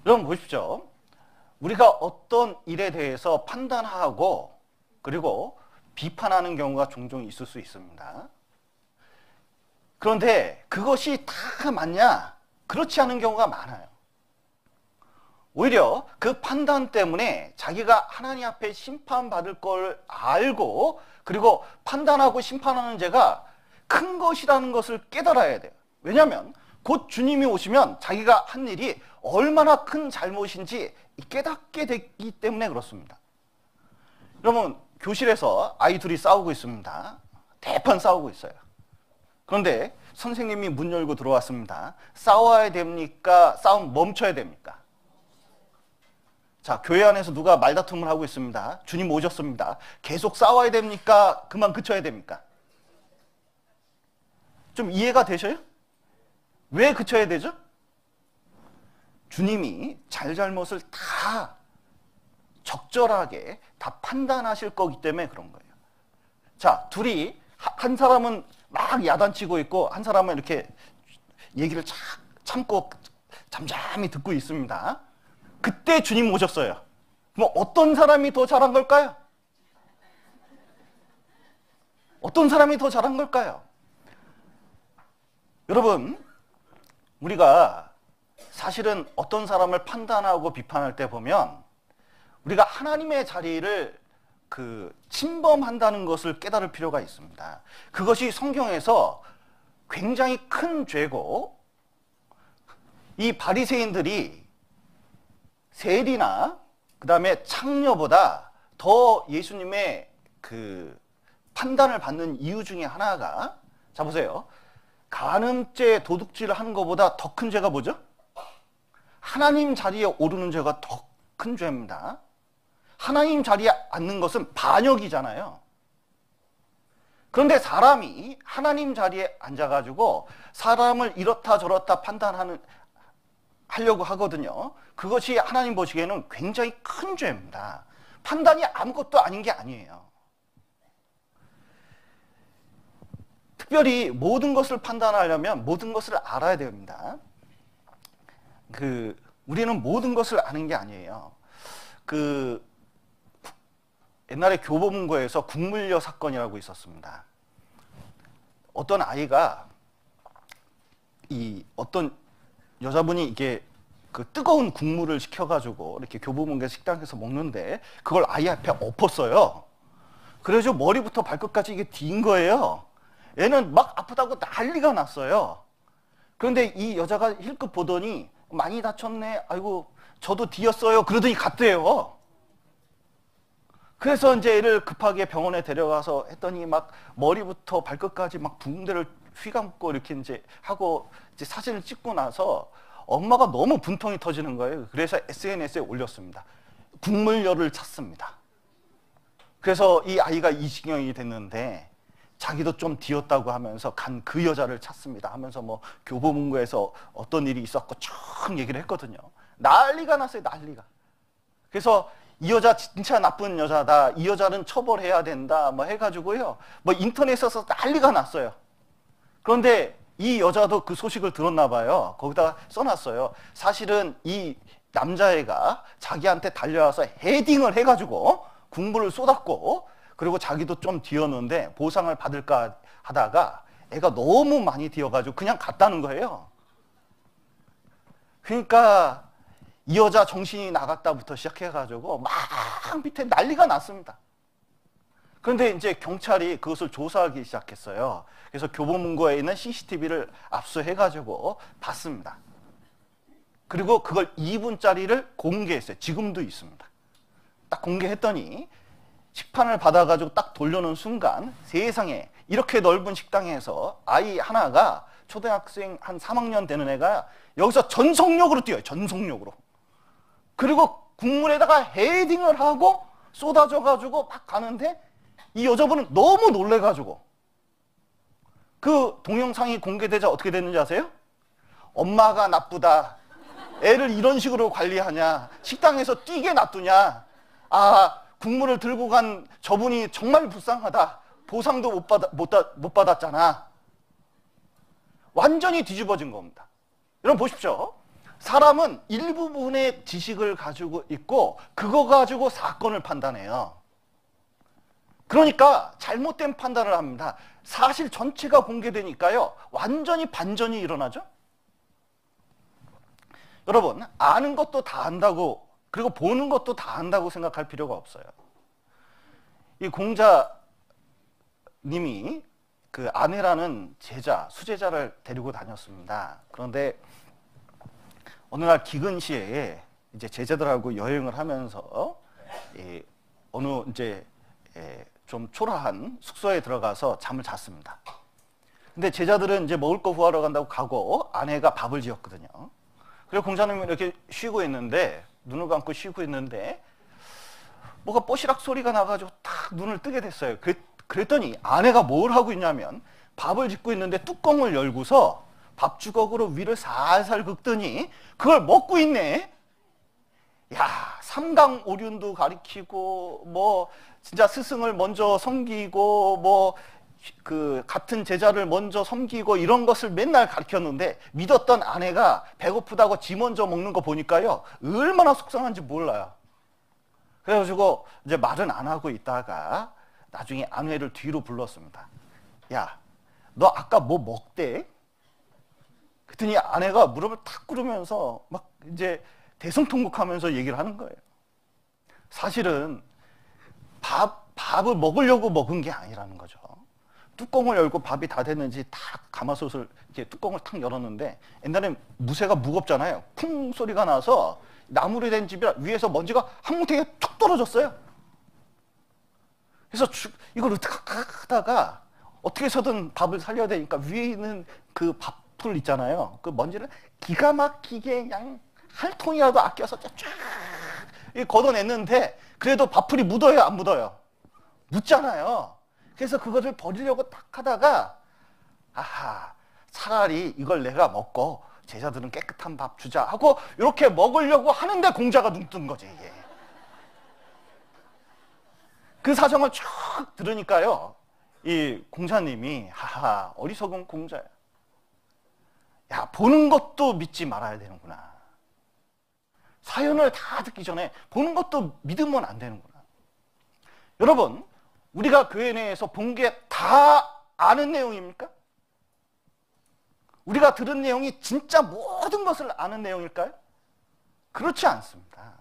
여러분 보십시오. 우리가 어떤 일에 대해서 판단하고 그리고 비판하는 경우가 종종 있을 수 있습니다. 그런데 그것이 다 맞냐? 그렇지 않은 경우가 많아요. 오히려 그 판단 때문에 자기가 하나님 앞에 심판받을 걸 알고 그리고 판단하고 심판하는 죄가 큰 것이라는 것을 깨달아야 돼요. 왜냐하면 곧 주님이 오시면 자기가 한 일이 얼마나 큰 잘못인지 깨닫게 되기 때문에 그렇습니다. 여러분 교실에서 아이 둘이 싸우고 있습니다. 대판 싸우고 있어요. 그런데 선생님이 문 열고 들어왔습니다. 싸워야 됩니까? 싸움 멈춰야 됩니까? 자, 교회 안에서 누가 말다툼을 하고 있습니다. 주님 오셨습니다. 계속 싸워야 됩니까? 그만 그쳐야 됩니까? 좀 이해가 되셔요? 왜 그쳐야 되죠? 주님이 잘잘못을 다 적절하게 다 판단하실 거기 때문에 그런 거예요. 자, 둘이 한 사람은 막 야단치고 있고 한 사람은 이렇게 얘기를 참고 잠잠히 듣고 있습니다. 그때 주님 오셨어요. 그럼 어떤 사람이 더 잘한 걸까요? 어떤 사람이 더 잘한 걸까요? 여러분, 우리가 사실은 어떤 사람을 판단하고 비판할 때 보면 우리가 하나님의 자리를 침범한다는 것을 깨달을 필요가 있습니다. 그것이 성경에서 굉장히 큰 죄고, 이 바리새인들이 세리나 그다음에 창녀보다 더 예수님의 판단을 받는 이유 중에 하나가, 자 보세요. 간음죄, 도둑질을 하는 것보다 더 큰 죄가 뭐죠? 하나님 자리에 오르는 죄가 더 큰 죄입니다. 하나님 자리에 앉는 것은 반역이잖아요. 그런데 사람이 하나님 자리에 앉아가지고 사람을 이렇다 저렇다 하려고 하거든요. 그것이 하나님 보시기에는 굉장히 큰 죄입니다. 판단이 아무것도 아닌 게 아니에요. 특별히 모든 것을 판단하려면 모든 것을 알아야 됩니다. 우리는 모든 것을 아는 게 아니에요. 옛날에 교보문고에서 국물려 사건이라고 있었습니다. 어떤 아이가 어떤 여자분이 이게 뜨거운 국물을 시켜가지고 이렇게 교보문고 식당에서 먹는데 그걸 아이 앞에 엎었어요. 그래서 머리부터 발끝까지 이게 뒤인 거예요. 애는 막 아프다고 난리가 났어요. 그런데 이 여자가 힐끗 보더니 많이 다쳤네. 아이고 저도 뒤었어요. 그러더니 갔대요. 그래서 이제 애를 급하게 병원에 데려가서 했더니 막 머리부터 발끝까지 막 붕대를 휘감고 이렇게 이제 하고 이제 사진을 찍고 나서 엄마가 너무 분통이 터지는 거예요. 그래서 SNS에 올렸습니다. 국물녀를 찾습니다. 그래서 이 아이가 이 지경이 됐는데 자기도 좀 뒤었다고 하면서 간 그 여자를 찾습니다 하면서 뭐 교보문고에서 어떤 일이 있었고 쭉 얘기를 했거든요. 난리가 났어요. 난리가. 그래서 이 여자 진짜 나쁜 여자다. 이 여자는 처벌해야 된다. 뭐 해가지고요. 뭐 인터넷에서 난리가 났어요. 그런데 이 여자도 그 소식을 들었나 봐요. 거기다가 써놨어요. 사실은 이 남자애가 자기한테 달려와서 헤딩을 해가지고 국물을 쏟았고 그리고 자기도 좀 뒤었는데 보상을 받을까 하다가 애가 너무 많이 뒤어가지고 그냥 갔다는 거예요. 그러니까 이 여자 정신이 나갔다부터 시작해가지고 막 밑에 난리가 났습니다. 그런데 이제 경찰이 그것을 조사하기 시작했어요. 그래서 교보문고에 있는 CCTV를 압수해가지고 봤습니다. 그리고 그걸 2분짜리를 공개했어요. 지금도 있습니다. 딱 공개했더니 식판을 받아가지고 딱 돌려놓은 순간 세상에 이렇게 넓은 식당에서 아이 하나가 초등학생 한 3학년 되는 애가 여기서 전속력으로 뛰어요. 전속력으로. 그리고 국물에다가 헤딩을 하고 쏟아져가지고 막 가는데 이 여자분은 너무 놀래가지고 그 동영상이 공개되자 어떻게 됐는지 아세요? 엄마가 나쁘다. 애를 이런 식으로 관리하냐. 식당에서 뛰게 놔두냐. 아, 국물을 들고 간 저분이 정말 불쌍하다. 보상도 못 받았잖아. 완전히 뒤집어진 겁니다. 여러분 보십시오. 사람은 일부분의 지식을 가지고 있고 그거 가지고 사건을 판단해요. 그러니까 잘못된 판단을 합니다. 사실 전체가 공개되니까요. 완전히 반전이 일어나죠. 여러분, 아는 것도 다 안다고, 그리고 보는 것도 다 안다고 생각할 필요가 없어요. 이 공자님이 그 아내라는 제자, 수제자를 데리고 다녔습니다. 그런데 어느 날 기근시에 이제 제자들하고 여행을 하면서 어느 이제 좀 초라한 숙소에 들어가서 잠을 잤습니다. 근데 제자들은 이제 먹을 거 구하러 간다고 가고 아내가 밥을 지었거든요. 그리고 공자님이 이렇게 쉬고 있는데, 눈을 감고 쉬고 있는데 뭐가 뽀시락 소리가 나가지고 딱 눈을 뜨게 됐어요. 그랬더니 아내가 뭘 하고 있냐면 밥을 짓고 있는데 뚜껑을 열고서 밥 주걱으로 위를 살살 긁더니 그걸 먹고 있네. 야, 삼강오륜도 가리키고 뭐 진짜 스승을 먼저 섬기고 뭐 그 같은 제자를 먼저 섬기고 이런 것을 맨날 가르쳤는데 믿었던 아내가 배고프다고 지 먼저 먹는 거 보니까요, 얼마나 속상한지 몰라요. 그래가지고 이제 말은 안 하고 있다가 나중에 아내를 뒤로 불렀습니다. 야, 너 아까 뭐 먹대? 그랬더니 아내가 무릎을 탁 꿇으면서 막 이제 대성통곡하면서 얘기를 하는 거예요. 사실은 밥을 먹으려고 먹은 게 아니라는 거죠. 뚜껑을 열고 밥이 다 됐는지 탁 가마솥을 이렇게 뚜껑을 탁 열었는데, 옛날엔 무쇠가 무겁잖아요. 쿵 소리가 나서 나무로 된 집이라 위에서 먼지가 한 뭉탱이가 툭 떨어졌어요. 그래서 이걸 어떻게 하다가 어떻게 해서든 밥을 살려야 되니까 위에 있는 그 밥풀 있잖아요. 그 먼지를 기가 막히게 그냥 한 통이라도 아껴서 쫙 걷어냈는데, 그래도 밥풀이 묻어요, 안 묻어요? 묻잖아요. 그래서 그거를 버리려고 딱 하다가, 아하, 차라리 이걸 내가 먹고 제자들은 깨끗한 밥 주자 하고 이렇게 먹으려고 하는데 공자가 눈 뜬 거지, 이게. 그 사정을 쭉 들으니까요, 이 공자님이 하하, 어리석은 공자야. 야, 보는 것도 믿지 말아야 되는구나. 사연을 다 듣기 전에 보는 것도 믿으면 안 되는구나. 여러분, 우리가 교회 내에서 본 게 다 아는 내용입니까? 우리가 들은 내용이 진짜 모든 것을 아는 내용일까요? 그렇지 않습니다.